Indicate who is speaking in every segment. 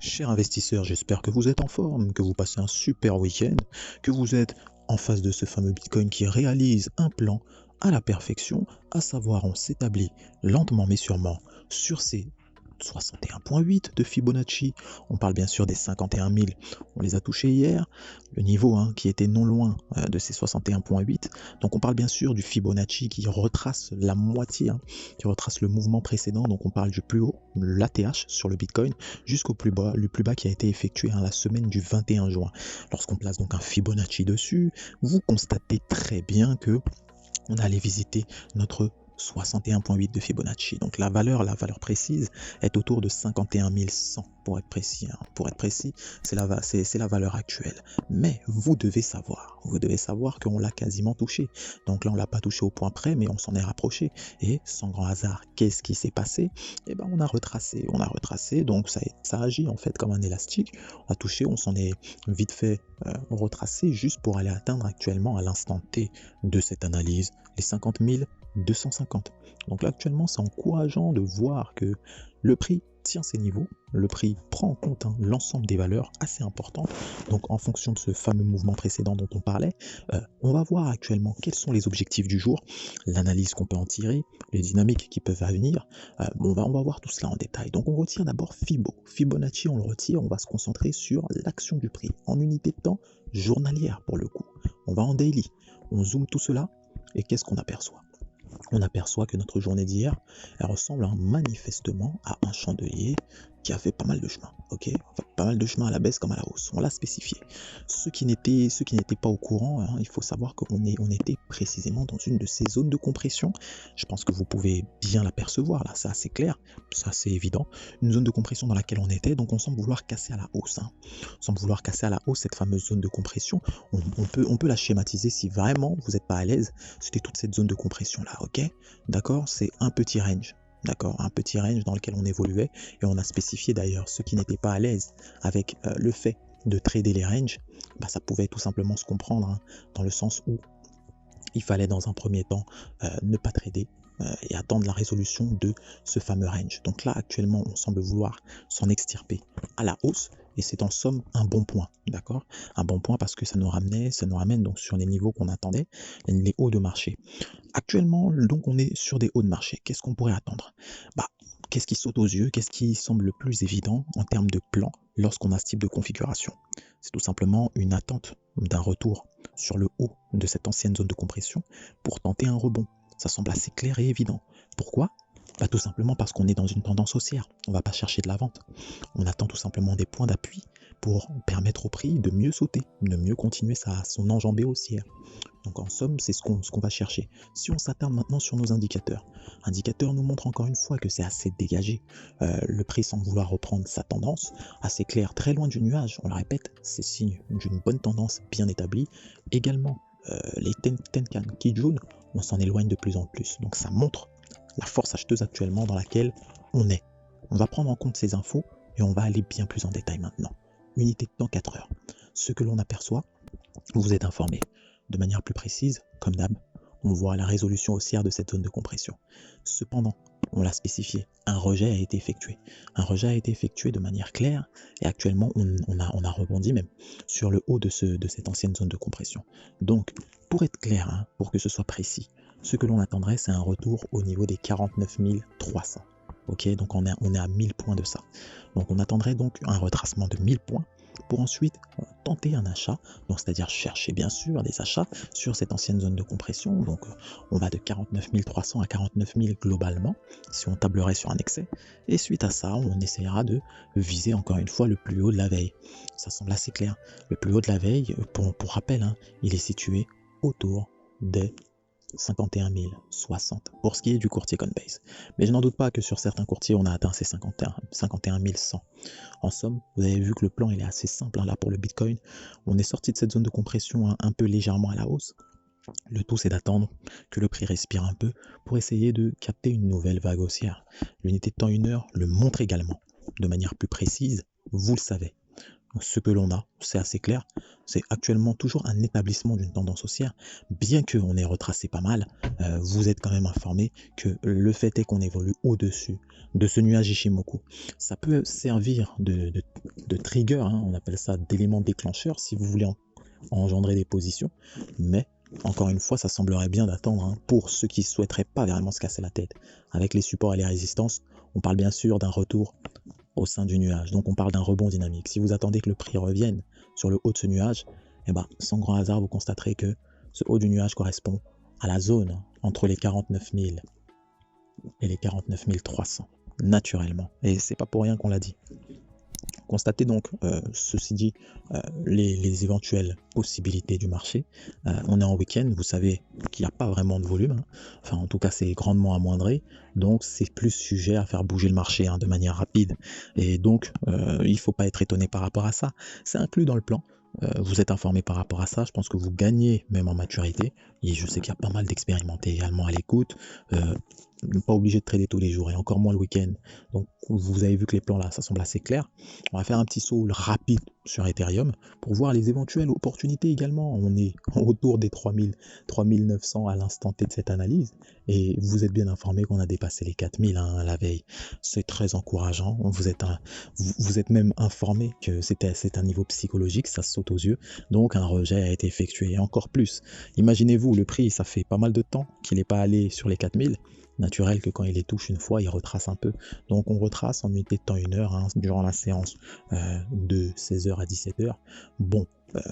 Speaker 1: Chers investisseurs, j'espère que vous êtes en forme, que vous passez un super week-end, que vous êtes en face de ce fameux Bitcoin qui réalise un plan à la perfection, à savoir on s'établit lentement mais sûrement sur ces 61,8 de Fibonacci. On parle bien sûr des 51 000, on les a touchés hier, le niveau qui était non loin de ces 61,8. Donc on parle bien sûr du Fibonacci qui retrace la moitié, qui retrace le mouvement précédent. Donc on parle du plus haut, l'ATH sur le Bitcoin, jusqu'au plus bas, le plus bas qui a été effectué la semaine du 21 juin. Lorsqu'on place donc un Fibonacci dessus, vous constatez très bien que on allait visiter notre 61,8 de Fibonacci. Donc la valeur précise est autour de 51 100 pour être précis. Pour être précis, c'est la valeur actuelle. Mais vous devez savoir qu'on l'a quasiment touché. Donc là, on l'a pas touché au point près, mais on s'en est rapproché. Et sans grand hasard, qu'est-ce qui s'est passé? Eh ben, on a retracé. Donc ça agit en fait comme un élastique. On a touché, on s'en est vite fait retracé juste pour aller atteindre actuellement à l'instant T de cette analyse les 50 250. Donc là actuellement c'est encourageant de voir que le prix tient ses niveaux, le prix prend en compte l'ensemble des valeurs assez importantes. Donc en fonction de ce fameux mouvement précédent dont on parlait, on va voir actuellement quels sont les objectifs du jour, l'analyse qu'on peut en tirer, les dynamiques qui peuvent venir. On va voir tout cela en détail. Donc on retire d'abord Fibonacci, on le retire, on va se concentrer sur l'action du prix en unité de temps journalière pour le coup. On va en daily, on zoome tout cela et qu'est-ce qu'on aperçoit? On aperçoit que notre journée d'hier, elle ressemble manifestement à un chandelier qui a fait pas mal de chemin, ok? Enfin, pas mal de chemin à la baisse comme à la hausse, on l'a spécifié. Ceux qui n'étaient pas au courant, il faut savoir qu'on était précisément dans une de ces zones de compression. Je pense que vous pouvez bien l'apercevoir, là, c'est assez clair, c'est assez évident. Une zone de compression dans laquelle on était, donc on semble vouloir casser à la hausse. On semble vouloir casser à la hausse cette fameuse zone de compression. On peut la schématiser si vraiment vous n'êtes pas à l'aise. C'était toute cette zone de compression là, ok? D'accord? C'est un petit range. D'accord, un petit range dans lequel on évoluait et on a spécifié d'ailleurs ceux qui n'étaient pas à l'aise avec le fait de trader les ranges, ça pouvait tout simplement se comprendre dans le sens où il fallait dans un premier temps ne pas trader et attendre la résolution de ce fameux range. Donc là actuellement on semble vouloir s'en extirper à la hausse et c'est en somme un bon point, d'accord? Un bon point parce que ça nous ramène donc sur les niveaux qu'on attendait, les hauts de marché. Actuellement, donc on est sur des hauts de marché. Qu'est-ce qu'on pourrait attendre? Qu'est-ce qui saute aux yeux? Qu'est-ce qui semble le plus évident en termes de plan lorsqu'on a ce type de configuration? C'est tout simplement une attente d'un retour sur le haut de cette ancienne zone de compression pour tenter un rebond. Ça semble assez clair et évident. Pourquoi? Tout simplement parce qu'on est dans une tendance haussière. On ne va pas chercher de la vente. On attend tout simplement des points d'appui pour permettre au prix de mieux sauter, de mieux continuer son enjambée haussière. Donc en somme, c'est ce qu'on va chercher. Si on s'attarde maintenant sur nos indicateurs, indicateurs nous montrent encore une fois que c'est assez dégagé. Le prix semble vouloir reprendre sa tendance, assez clair, très loin du nuage. On le répète, c'est signe d'une bonne tendance bien établie. Également, les Tenkan Kijun, on s'en éloigne de plus en plus. Donc ça montre la force acheteuse actuellement dans laquelle on est. On va prendre en compte ces infos et on va aller bien plus en détail maintenant. Unité de temps 4 heures. Ce que l'on aperçoit, vous êtes informé. De manière plus précise, comme d'hab, on voit la résolution haussière de cette zone de compression. Cependant, on l'a spécifié, un rejet a été effectué. Un rejet a été effectué de manière claire et actuellement on a rebondi même sur le haut de cette ancienne zone de compression. Donc, pour être clair, pour que ce soit précis, ce que l'on attendrait, c'est un retour au niveau des 49 300. Ok, donc on est à 1000 points de ça. Donc on attendrait donc un retracement de 1000 points pour ensuite tenter un achat, donc c'est-à-dire chercher bien sûr des achats sur cette ancienne zone de compression. Donc on va de 49 300 à 49 000 globalement, si on tablerait sur un excès, et suite à ça, on essaiera de viser encore une fois le plus haut de la veille. Ça semble assez clair. Le plus haut de la veille, pour rappel, il est situé autour des 51 060 pour ce qui est du courtier Coinbase. Mais je n'en doute pas que sur certains courtiers, on a atteint ces 51 100. En somme, vous avez vu que le plan il est assez simple là pour le Bitcoin. On est sorti de cette zone de compression un peu légèrement à la hausse. Le tout c'est d'attendre que le prix respire un peu pour essayer de capter une nouvelle vague haussière. L'unité de temps 1 heure le montre également. De manière plus précise, vous le savez. ce que l'on a, c'est assez clair. C'est actuellement toujours un établissement d'une tendance haussière, bien qu'on ait retracé pas mal. Vous êtes quand même informé que le fait est qu'on évolue au-dessus de ce nuage Ishimoku. Ça peut servir de trigger, hein, on appelle ça d'élément déclencheur, si vous voulez engendrer des positions, mais encore une fois, ça semblerait bien d'attendre, hein, pour ceux qui ne souhaiteraient pas vraiment se casser la tête. Avec les supports et les résistances, on parle bien sûr d'un retour au sein du nuage, donc on parle d'un rebond dynamique. Si vous attendez que le prix revienne sur le haut de ce nuage, eh ben, sans grand hasard, vous constaterez que ce haut du nuage correspond à la zone entre les 49 000 et les 49 300, naturellement. Et c'est pas pour rien qu'on l'a dit. Constatez donc, ceci dit, les éventuelles possibilités du marché. On est en week-end, vous savez qu'il n'y a pas vraiment de volume, hein. Enfin en tout cas c'est grandement amoindré, donc c'est plus sujet à faire bouger le marché, hein, de manière rapide. Et donc il ne faut pas être étonné par rapport à ça, c'est inclus dans le plan. Vous êtes informé par rapport à ça, je pense que vous gagnez même en maturité, et je sais qu'il y a pas mal d'expérimentés également à l'écoute. Pas obligé de trader tous les jours et encore moins le week-end. Donc vous avez vu que les plans là, ça semble assez clair. On va faire un petit saut rapide sur Ethereum pour voir les éventuelles opportunités également. On est autour des 3000, 3900 à l'instant T de cette analyse, et vous êtes bien informé qu'on a dépassé les 4000, hein, la veille. C'est très encourageant. Vous êtes même informé que c'est un niveau psychologique, ça saute aux yeux. Donc un rejet a été effectué, et encore plus. Imaginez-vous, le prix, ça fait pas mal de temps qu'il n'est pas allé sur les 4000. Naturel que quand il les touche une fois, il retrace un peu. Donc on retrace en unité de temps 1 heure, hein, durant la séance de 16h à 17h. Bon,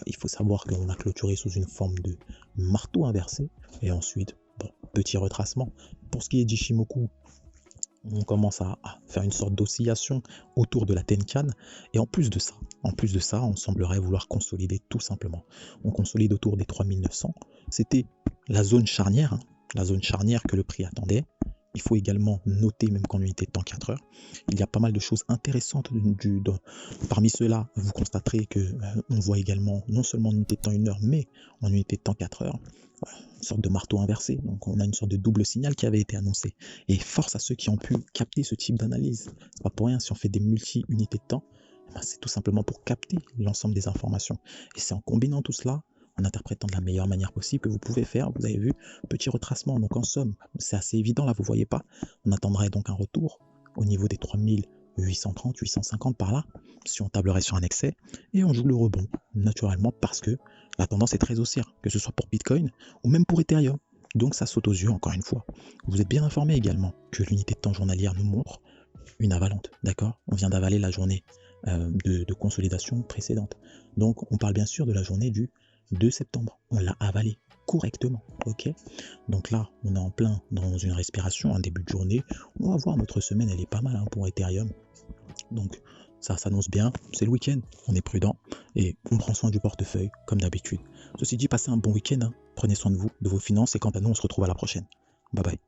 Speaker 1: il faut savoir qu'on a clôturé sous une forme de marteau inversé. Et ensuite, bon, petit retracement. Pour ce qui est d'Ishimoku, on commence à faire une sorte d'oscillation autour de la Tenkan. Et en plus de ça, on semblerait vouloir consolider tout simplement. On consolide autour des 3900. C'était la zone charnière, hein, la zone charnière que le prix attendait. Il faut également noter, même qu'en unité de temps 4 heures, il y a pas mal de choses intéressantes. Parmi ceux-là, vous constaterez que on voit également, non seulement en unité de temps 1 heure, mais en unité de temps 4 heures, une sorte de marteau inversé. Donc on a une sorte de double signal qui avait été annoncé. Et force à ceux qui ont pu capter ce type d'analyse. C'est pas pour rien si on fait des multi-unités de temps, c'est tout simplement pour capter l'ensemble des informations. Et c'est en combinant tout cela, en interprétant de la meilleure manière possible, que vous pouvez faire, vous avez vu, petit retracement. Donc en somme, c'est assez évident là, vous voyez pas. On attendrait donc un retour au niveau des 3830, 850 par là, si on tablerait sur un excès, et on joue le rebond, naturellement, parce que la tendance est très haussière, que ce soit pour Bitcoin ou même pour Ethereum. Donc ça saute aux yeux, encore une fois. Vous êtes bien informé également que l'unité de temps journalière nous montre une avalante, d'accord? On vient d'avaler la journée de consolidation précédente. Donc on parle bien sûr de la journée du 2 septembre. On l'a avalé correctement, ok? Donc là, on est en plein dans une respiration, un début de journée. On va voir, notre semaine, elle est pas mal, hein, pour Ethereum. Donc ça s'annonce bien, c'est le week-end, on est prudent et on prend soin du portefeuille comme d'habitude. Ceci dit, passez un bon week-end, hein. Prenez soin de vous, de vos finances, et quant à nous, on se retrouve à la prochaine. Bye bye.